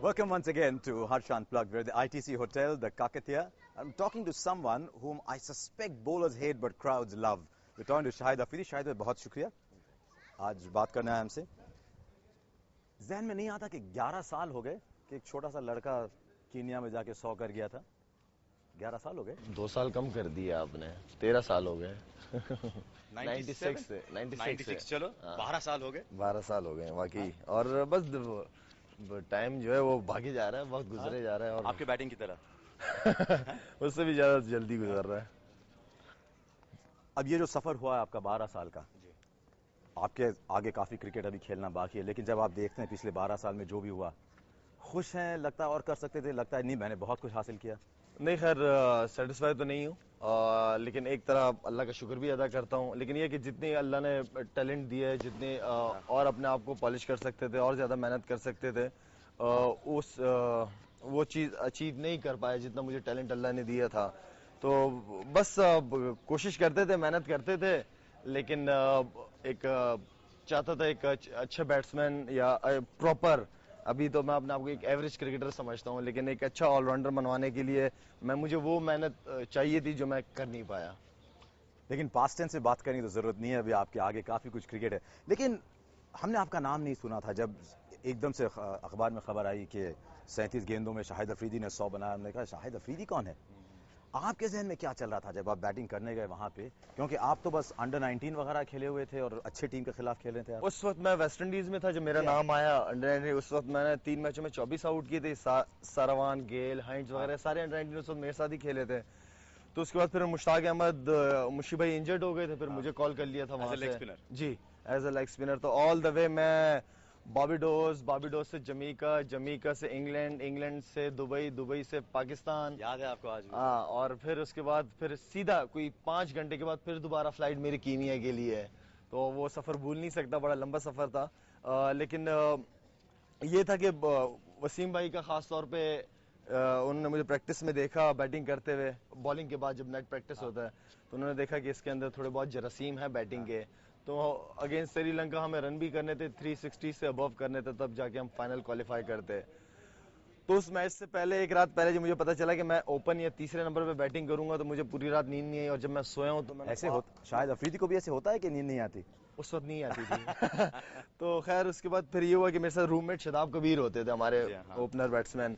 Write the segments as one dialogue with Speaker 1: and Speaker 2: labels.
Speaker 1: Welcome once again to Harsh Unplugged. We're at the ITC Hotel, the Kakatiya. I'm talking to someone whom I suspect bowlers hate but crowds love. We're talking to Shahid Afridi. Shahid, बहुत शुक्रिया आज बात करना है हमसे. ज़हन में नहीं आता कि 11 साल हो गए कि एक छोटा सा लड़का कीनिया में जाके 100 कर गया था. 11 साल हो गए.
Speaker 2: 2 साल कम कर दिए आपने. 13 साल हो गए.
Speaker 1: 96
Speaker 2: से
Speaker 1: 96 चलो 12 साल हो गए.
Speaker 2: 12 साल हो गए वाकई. और बस टाइम जो है वो भागे जा रहा है, वक्त गुजरे जा रहा है. और
Speaker 1: आपके बैटिंग की तरह
Speaker 2: उससे भी ज्यादा जल्दी गुजर रहा है.
Speaker 1: अब ये जो सफर हुआ है आपका 12 साल का, आपके आगे काफी क्रिकेट अभी खेलना बाकी है, लेकिन जब आप देखते हैं पिछले 12 साल में जो भी हुआ, खुश हैं? लगता है और कर सकते थे, लगता है नहीं मैंने बहुत कुछ हासिल किया?
Speaker 2: नहीं, खैर सेटिस्फाई तो नहीं हूँ, लेकिन एक तरह अल्लाह का शुक्र भी अदा करता हूँ. लेकिन ये कि जितनी अल्लाह ने टैलेंट दिया है, जितने और अपने आप को पॉलिश कर सकते थे और ज्यादा मेहनत कर सकते थे, वो चीज अचीव नहीं कर पाया जितना मुझे टैलेंट अल्लाह ने दिया था. तो बस कोशिश करते थे, मेहनत करते थे, लेकिन एक चाहता था एक अच्छा बैट्समैन या प्रॉपर, अभी तो मैं अपने आप को एक एवरेज क्रिकेटर समझता हूँ, लेकिन एक अच्छा ऑलराउंडर बनवाने के लिए मुझे वो मेहनत चाहिए थी जो मैं कर नहीं पाया.
Speaker 1: लेकिन पास्ट टेंस से बात करने की तो जरूरत नहीं है, अभी आपके आगे काफी कुछ क्रिकेट है. लेकिन हमने आपका नाम नहीं सुना था जब एकदम से अखबार में खबर आई कि 37 गेंदों में शाहिद अफरीदी ने 100 बनाया. हमने कहा शाहिद अफरीदी कौन है? आपके जहन में क्या चल रहा था जब आप बैटिंग करने गए वहां पे? क्योंकि आप तो बस अंडर 19 वगैरह खेले हुए थे और अच्छे टीम के खिलाफ खेल रहे थे आप.
Speaker 2: उस वक्त मैं वेस्ट इंडीज में था जब मेरा नाम आया अंडर 19. उस वक्त मैंने 3 मैचों में 24 आउट किए थे. सारावान, गेल, हाइंट्स वगैरह सारे अंडर 19 उस वक्त मेरे साथ ही खेले थे. तो उसके बाद फिर मुश्ताक अहमद, मुशी भाई इंजर्ड हो गए थे, फिर मुझे कॉल कर लिया था वहां से. जी, एज अ लेग स्पिनर. तो ऑल द वे मैं बारबाडोस से जमीका से इंग्लैंड से दुबई से पाकिस्तान.
Speaker 1: याद है आपको आज भी?
Speaker 2: हाँ, और फिर उसके बाद फिर सीधा कोई 5 घंटे के बाद फिर दोबारा फ्लाइट मेरी कीनिया के लिए है. तो वो सफर भूल नहीं सकता, बड़ा लंबा सफर था. लेकिन ये था कि वसीम भाई का खास तौर पे उन्होंने मुझे प्रैक्टिस में देखा बैटिंग करते हुए. बॉलिंग के बाद जब नेट प्रैक्टिस होता है तो उन्होंने देखा कि इसके अंदर थोड़े बहुत जरासीम है बैटिंग के. तो अगेंस्ट श्रीलंका हमें रन भी करने थे, 360 से अबव करने थे, तब जाके हम फाइनल क्वालिफाई करते. तो उस मैच से पहले, एक रात पहले, जब मुझे पता चला कि मैं ओपन या तीसरे नंबर पे बैटिंग करूंगा, तो मुझे पूरी रात नींद नहीं आई. और जब मैं सोया हूं तो मैं
Speaker 1: ऐसे शायद अफरीदी को भी ऐसे होता है कि नींद नहीं आती?
Speaker 2: उस वक्त नहीं आती थी. तो खैर उसके बाद फिर ये हुआ कि मेरे साथ रूममेट शदाब कबीर होते थे, हमारे ओपनर बैट्समैन.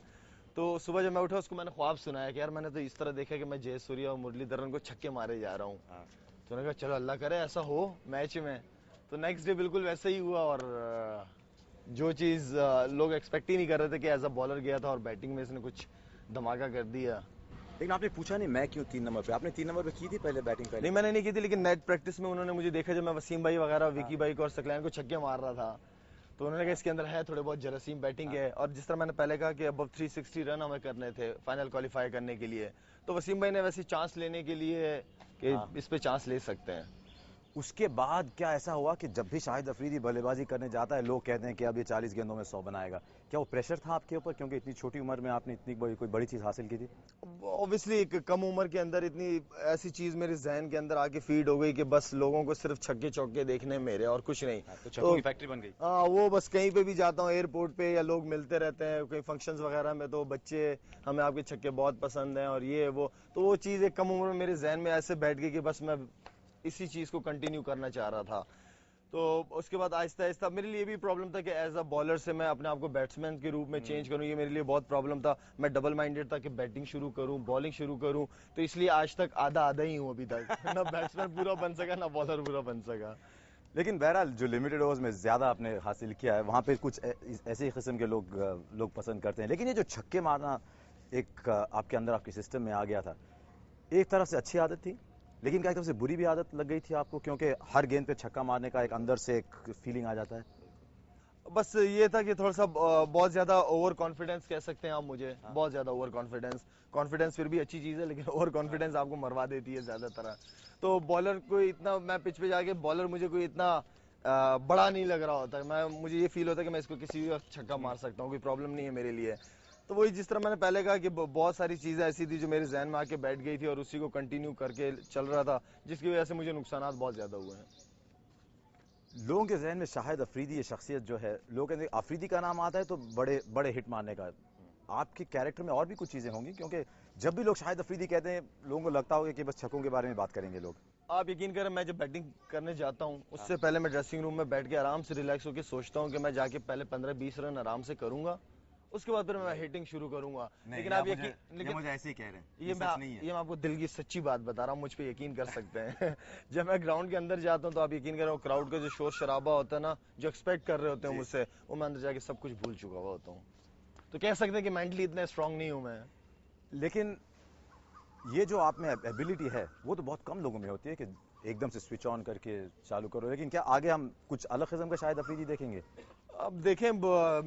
Speaker 2: तो सुबह जब मैं उठा, उसको मैंने ख्वाब सुनाया कि यार मैंने तो इस तरह देखा कि मैं जयसूर्या और मुरलीधरन को छक्के मारे जा रहा हूँ. तो उन्होंने कहा चलो अल्लाह करे ऐसा हो मैच में. तो नेक्स्ट डे बिल्कुल वैसा ही हुआ. और जो चीज लोग एक्सपेक्ट ही नहीं कर रहे थे कि एज अ बॉलर गया था और बैटिंग में इसने कुछ धमाका कर दिया.
Speaker 1: लेकिन आपने पूछा नहीं मैं क्यों 3 नंबर पे? आपने 3 नंबर पे की थी पहले बैटिंग?
Speaker 2: नहीं, मैंने नहीं की थी, लेकिन नेट प्रैक्टिस में उन्होंने मुझे देखा जब मैं वसीम भाई वगैरह, विकी भाई को और सकलैन को छक्के मार रहा था. तो उन्होंने कहा इसके अंदर है थोड़े बहुत जरासीम बैटिंग है. और जिस तरह मैंने पहले कहा कि अबव 360 रन हमें करने थे फाइनल क्वालिफाई करने के लिए, तो वसीम भाई ने वैसे चांस लेने के लिए कि इस पे चांस ले सकते हैं.
Speaker 1: उसके बाद क्या ऐसा हुआ कि जब भी शाहिद अफरीदी बल्लेबाजी करने जाता है लोग कहते हैं कि अब ये 40 गेंदों में 100 बनाएगा? क्या वो प्रेशर था आपके ऊपर क्योंकि इतनी छोटी उम्र में आपने इतनी कोई बड़ी चीज हासिल की थी?
Speaker 2: ऑब्वियसली एक कम उम्र के अंदर इतनी ऐसी चीज मेरे जहन के अंदर आके फीड हो गई कि बस लोगों को सिर्फ छक्के चौके देखने मेरे और कुछ नहीं.
Speaker 1: तो छक्कों की फैक्ट्री बन गई.
Speaker 2: हाँ, वो बस कहीं पे भी जाता हूँ एयरपोर्ट पे या लोग मिलते रहते हैं कहीं फंक्शंस वगैरह में, तो बच्चे हमें आपके छक्के बहुत पसंद हैं और ये वो. तो वो चीज एक कम उम्र में मेरे जहन में ऐसे बैठ गई कि बस मैं इसी चीज को कंटिन्यू करना चाह रहा था. तो उसके बाद आहिस्ता आहिस्ता मेरे लिए भी प्रॉब्लम था कि एज अ बॉलर से मैं अपने आप को बैट्समैन के रूप में चेंज करूं. ये मेरे लिए बहुत प्रॉब्लम था. मैं डबल माइंडेड था कि बैटिंग शुरू करूं, बॉलिंग शुरू करूं. तो इसलिए आज तक आधा ही हूं अभी तक. ना बैट्समैन पूरा बन सका, ना बॉलर पूरा बन सका.
Speaker 1: लेकिन बहरहाल जो लिमिटेड ओवर्स में ज्यादा आपने हासिल किया है वहां पे कुछ ऐसे ही किस्म के लोग पसंद करते हैं. लेकिन ये जो छक्के मारना एक आपके अंदर, आपके सिस्टम में आ गया था, एक तरफ से अच्छी आदत थी, लेकिन क्या एक तरफ से बुरी भी आदत लग गई थी आपको? क्योंकि हर गेंद पे छक्का मारने का एक अंदर से एक फीलिंग आ जाता है.
Speaker 2: बस ये था कि थोड़ा सा बहुत ज्यादा ओवर कॉन्फिडेंस कह सकते हैं आप मुझे. बहुत ज्यादा ओवर कॉन्फिडेंस फिर भी अच्छी चीज है, लेकिन ओवर कॉन्फिडेंस आपको मरवा देती है ज्यादातर. तो बॉलर को इतना, मैं पिच पे जाके बॉलर मुझे कोई इतना बड़ा नहीं लग रहा होता. मुझे ये फील होता है कि मैं इसको किसी भी वक्त छक्का मार सकता हूँ, कोई प्रॉब्लम नहीं है मेरे लिए. तो वही जिस तरह मैंने पहले कहा कि बहुत सारी चीजें ऐसी थी जो मेरे जहन में आके बैठ गई थी और उसी को कंटिन्यू करके चल रहा था, जिसकी वजह से मुझे नुकसान बहुत ज्यादा हुए हैं.
Speaker 1: लोगों के जहन में शाहिद अफरीदी ये शख्सियत जो है, लोग कहते हैं अफरीदी का नाम आता है तो बड़े बड़े हिट मारने का। आपके कैरेक्टर में और भी कुछ चीज़ें होंगी, क्योंकि जब भी लोग शाहिद अफरीदी कहते हैं लोगों को लगता होगा कि बस छक्कों के बारे में बात करेंगे लोग।
Speaker 2: आप यकीन करें, मैं जब बैटिंग करने जाता हूँ उससे पहले मैं ड्रेसिंग रूम में बैठ के आराम से रिलैक्स होकर सोचता हूँ कि मैं जाके पहले 15-20 रन आराम से करूंगा, उसके बाद फिर मैं हिटिंग शुरू करूंगा। लेकिन आप
Speaker 1: लेकिन मुझे ऐसे ही कह रहे हैं,
Speaker 2: ये मैं आपको दिल की सच्ची बात बता रहा हूँ, मुझ पे यकीन कर सकते हैं। जब मैं ग्राउंड के अंदर जाता हूँ तो आप यकीन करो क्राउड का जो शोर शराबा होता है ना, जो एक्सपेक्ट कर रहे होते हैं मुझसे, वो मैं अंदर जाके सब कुछ भूल चुका हुआ होता हूँ। तो कह सकते हैं कि मेंटली इतना स्ट्रांग नहीं हूँ मैं।
Speaker 1: लेकिन ये जो आप में एबिलिटी है वो तो बहुत कम लोगों में होती है कि एकदम से स्विच ऑन करके चालू करो। लेकिन क्या आगे हम कुछ अलग किस्म का शायद अफरीदी देखेंगे?
Speaker 2: अब देखें,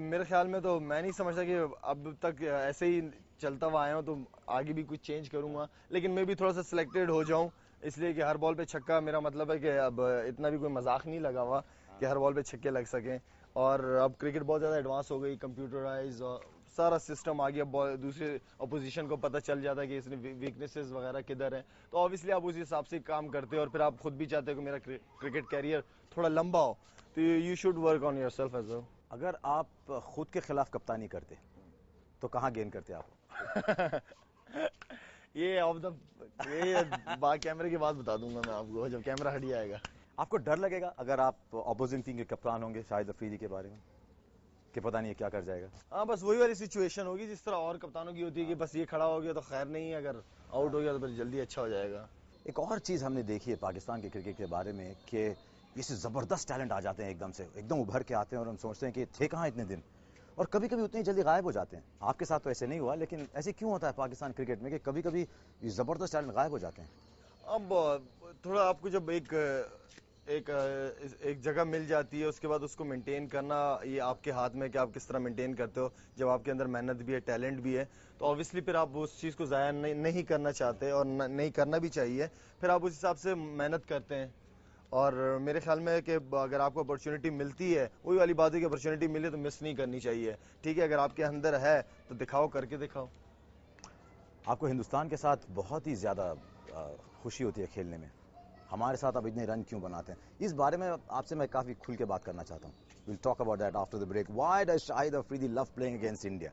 Speaker 2: मेरे ख्याल में तो मैं नहीं समझता कि अब तक ऐसे ही चलता हुआ आया हूँ तो आगे भी कुछ चेंज करूंगा। लेकिन मैं भी थोड़ा सा सिलेक्टेड हो जाऊं, इसलिए कि हर बॉल पे छक्का, मेरा मतलब है कि अब इतना भी कोई मजाक नहीं लगा हुआ कि हर बॉल पे छक्के लग सकें। और अब क्रिकेट बहुत ज़्यादा एडवांस हो गई, कंप्यूटराइज और सारा सिस्टम आ गया, दूसरे अपोजिशन को पता चल जाता है कि इसने वीकनेसेस वगैरह किधर हैं, तो ऑब्वियसली आप उस हिसाब से काम करते हो। और फिर आप खुद भी चाहते हो कि मेरा क्रिकेट कैरियर थोड़ा लंबा हो, तो you should work on yourself as well.
Speaker 1: अगर आप खुद के खिलाफ कप्तानी करते तो कहाँ गेन करते आप?
Speaker 2: ये ऑफ द ये कैमरे की बात बता दूंगा मैं आपको जब कैमरा हट जाएगा।
Speaker 1: आपको डर लगेगा अगर आप अपोजिंग टीम के कप्तान होंगे शाहिद अफरीदी के बारे में, कि पता नहीं है क्या कर जाएगा?
Speaker 2: हाँ, बस वही वाली सिचुएशन होगी जिस तरह और कप्तानों की होती है कि बस ये खड़ा हो गया तो खैर नहीं है, अगर आउट हो गया तो फिर जल्दी अच्छा हो जाएगा।
Speaker 1: एक और चीज़ हमने देखी है पाकिस्तान के क्रिकेट के बारे में कि इसे ज़बरदस्त टैलेंट आ जाते हैं, एकदम से एकदम उभर के आते हैं और हम सोचते हैं कि थे कहाँ इतने दिन, और कभी कभी उतनी जल्दी गायब हो जाते हैं। आपके साथ तो ऐसे नहीं हुआ, लेकिन ऐसे क्यों होता है पाकिस्तान क्रिकेट में कि कभी कभी ये ज़बरदस्त टैलेंट गायब हो जाते हैं?
Speaker 2: अब थोड़ा आपको जब एक जगह मिल जाती है, उसके बाद उसको मेंटेन करना ये आपके हाथ में कि आप किस तरह मेंटेन करते हो। जब आपके अंदर मेहनत भी है, टैलेंट भी है, तो ऑब्वियसली फिर आप उस चीज़ को ज़ाया नहीं करना चाहते और नहीं करना भी चाहिए। फिर आप उस हिसाब से मेहनत करते हैं। और मेरे ख्याल में है कि अगर आपको अपॉर्चुनिटी मिलती है, वही वाली बात है कि अपॉर्चुनिटी मिले तो मिस नहीं करनी चाहिए। ठीक है, अगर आपके अंदर है तो दिखाओ, करके दिखाओ।
Speaker 1: आपको हिंदुस्तान के साथ बहुत ही ज़्यादा खुशी होती है खेलने में, हमारे साथ आप इतने रन क्यों बनाते हैं? इस बारे में आपसे मैं काफ़ी खुल के बात करना चाहता हूँ। Will talk about that after the break. Why does Shahid Afridi love playing against India?